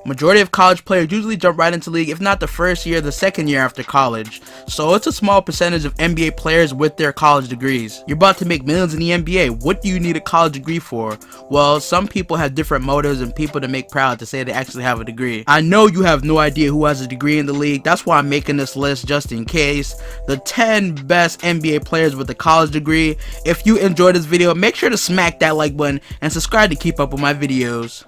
Majority of college players usually jump right into the league, if not the first year, the second year after college. So it's a small percentage of NBA players with their college degrees. You're about to make millions in the NBA. What do you need a college degree for? Well, some people have different motives and people to make proud to say they actually have a degree. I know you have no idea who has a degree in the league. That's why I'm making this list just in case. The 10 best NBA players with a college degree. If you enjoyed this video, make sure to smack that like button and subscribe to keep up with my videos.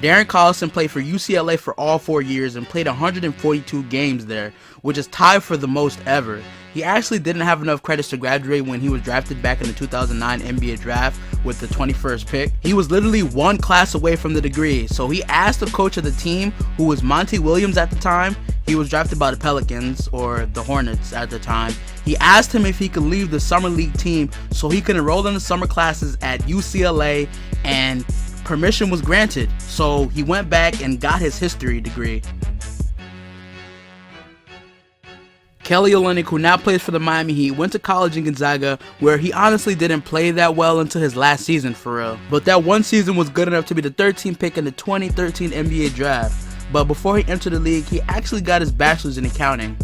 Darren Collison played for UCLA for all 4 years and played 142 games there, which is tied for the most ever. He actually didn't have enough credits to graduate when he was drafted back in the 2009 NBA draft with the 21st pick. He was literally one class away from the degree, so he asked the coach of the team, who was Monty Williams at the time. He was drafted by the Pelicans, or the Hornets at the time. He asked him if he could leave the summer league team so he could enroll in the summer classes at UCLA, and permission was granted, so he went back and got his history degree. Kelly Olynyk, who now plays for the Miami Heat, went to college in Gonzaga, where he honestly didn't play that well until his last season for real. But that one season was good enough to be the 13th pick in the 2013 NBA draft. But before he entered the league, he actually got his bachelor's in accounting.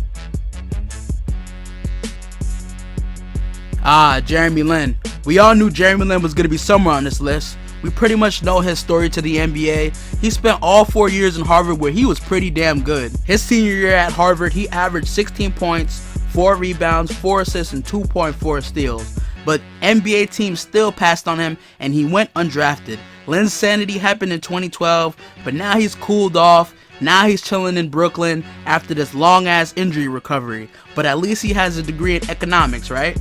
Jeremy Lin. We all knew Jeremy Lin was going to be somewhere on this list. We pretty much know his story to the NBA. He spent all 4 years in Harvard where he was pretty damn good. His senior year at Harvard, he averaged 16 points, 4 rebounds, 4 assists, and 2.4 steals. But NBA teams still passed on him and he went undrafted. Lin's sanity happened in 2012, but now he's cooled off. Now he's chilling in Brooklyn after this long ass injury recovery. But at least he has a degree in economics, right?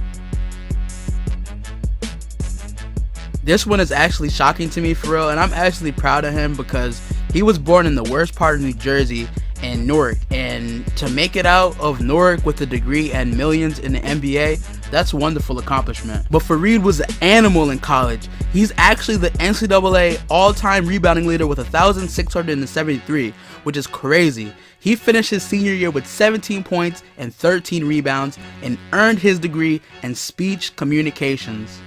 This one is actually shocking to me for real, and I'm actually proud of him because he was born in the worst part of New Jersey, in Newark, and to make it out of Newark with a degree and millions in the NBA, that's a wonderful accomplishment. But Fareed was an animal in college. He's actually the NCAA all-time rebounding leader with 1,673, which is crazy. He finished his senior year with 17 points and 13 rebounds and earned his degree in speech communications.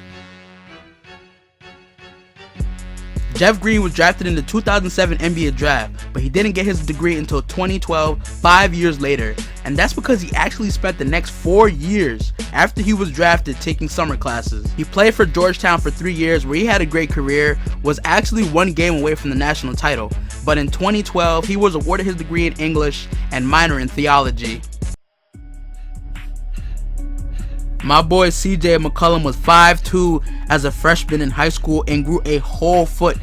Jeff Green was drafted in the 2007 NBA draft, but he didn't get his degree until 2012, 5 years later, and that's because he actually spent the next 4 years after he was drafted taking summer classes. He played for Georgetown for 3 years where he had a great career, was actually 1 game away from the national title, but in 2012 he was awarded his degree in English and minor in theology. My boy CJ McCollum was 5'2" as a freshman in high school and grew a whole foot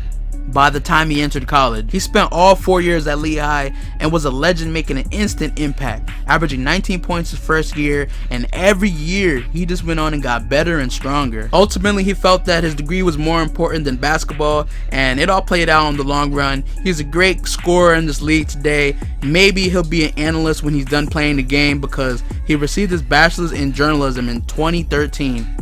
by the time he entered college. He spent all 4 years at Lehigh and was a legend, making an instant impact, averaging 19 points his first year, and every year he just went on and got better and stronger. Ultimately, he felt that his degree was more important than basketball, and it all played out in the long run. He's a great scorer in this league today. Maybe he'll be an analyst when he's done playing the game because he received his bachelor's in journalism in 2013.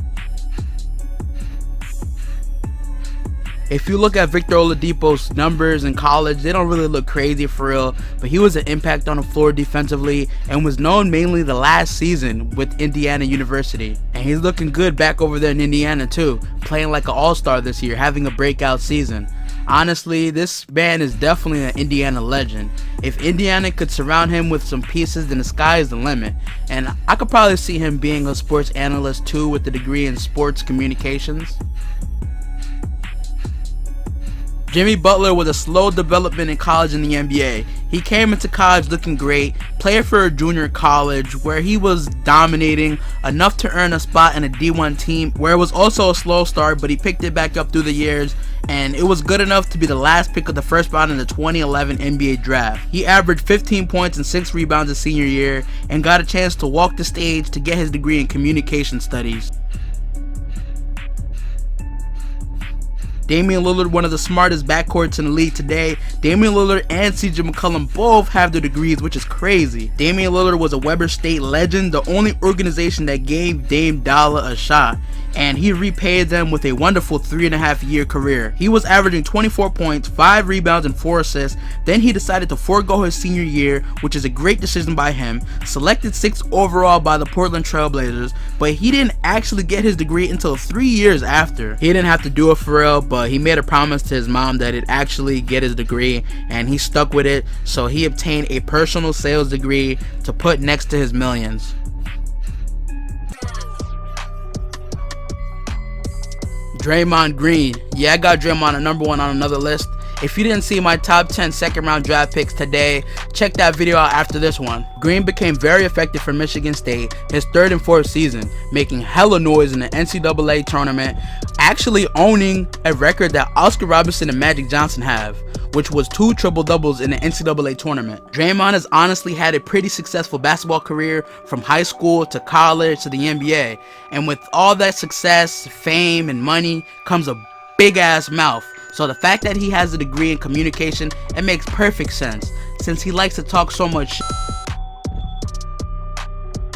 If you look at Victor Oladipo's numbers in college, they don't really look crazy for real, but he was an impact on the floor defensively and was known mainly the last season with Indiana University. And he's looking good back over there in Indiana too, playing like an all-star this year, having a breakout season. Honestly, this man is definitely an Indiana legend. If Indiana could surround him with some pieces, then the sky is the limit. And I could probably see him being a sports analyst too with a degree in sports communications. Jimmy Butler was a slow development in college and the NBA. He came into college looking great, played for a junior college where he was dominating enough to earn a spot in a D1 team where it was also a slow start, but he picked it back up through the years, and it was good enough to be the last pick of the first round in the 2011 NBA draft. He averaged 15 points and 6 rebounds his senior year and got a chance to walk the stage to get his degree in communication studies. Damian Lillard, one of the smartest backcourts in the league today. Damian Lillard and CJ McCollum both have their degrees, which is crazy. Damian Lillard was a Weber State legend, the only organization that gave Dame Dollar a shot. and he repaid them with a wonderful 3.5-year career. He was averaging 24 points, 5 rebounds, and 4 assists. Then he decided to forego his senior year, which is a great decision by him. Selected 6th overall by the Portland Trail Blazers, but he didn't actually get his degree until 3 years after. He didn't have to do it for real, but he made a promise to his mom that he'd actually get his degree, and he stuck with it. So he obtained a personal sales degree to put next to his millions. Draymond Green. Yeah, I got Draymond at number 1 on another list. If you didn't see my top 10 second round draft picks today, check that video out after this one. Green became very effective for Michigan State his 3rd and 4th season, making hella noise in the NCAA tournament, actually owning a record that Oscar Robertson and Magic Johnson have, which was 2 triple-doubles in the NCAA tournament. Draymond has honestly had a pretty successful basketball career from high school to college to the NBA, and with all that success, fame, and money comes a big-ass mouth. So the fact that he has a degree in communication, it makes perfect sense, since he likes to talk so much shit.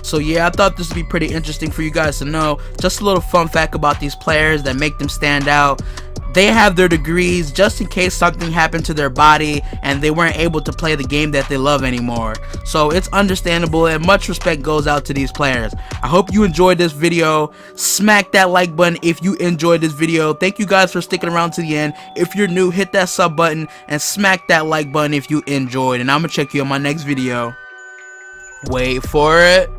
So yeah, I thought this would be pretty interesting for you guys to know. Just a little fun fact about these players that make them stand out. They have their degrees just in case something happened to their body and they weren't able to play the game that they love anymore. So it's understandable, and much respect goes out to these players. I hope you enjoyed this video. Smack that like button if you enjoyed this video. Thank you guys for sticking around to the end. If you're new, hit that sub button and smack that like button if you enjoyed. And I'm gonna check you on my next video. Wait for it.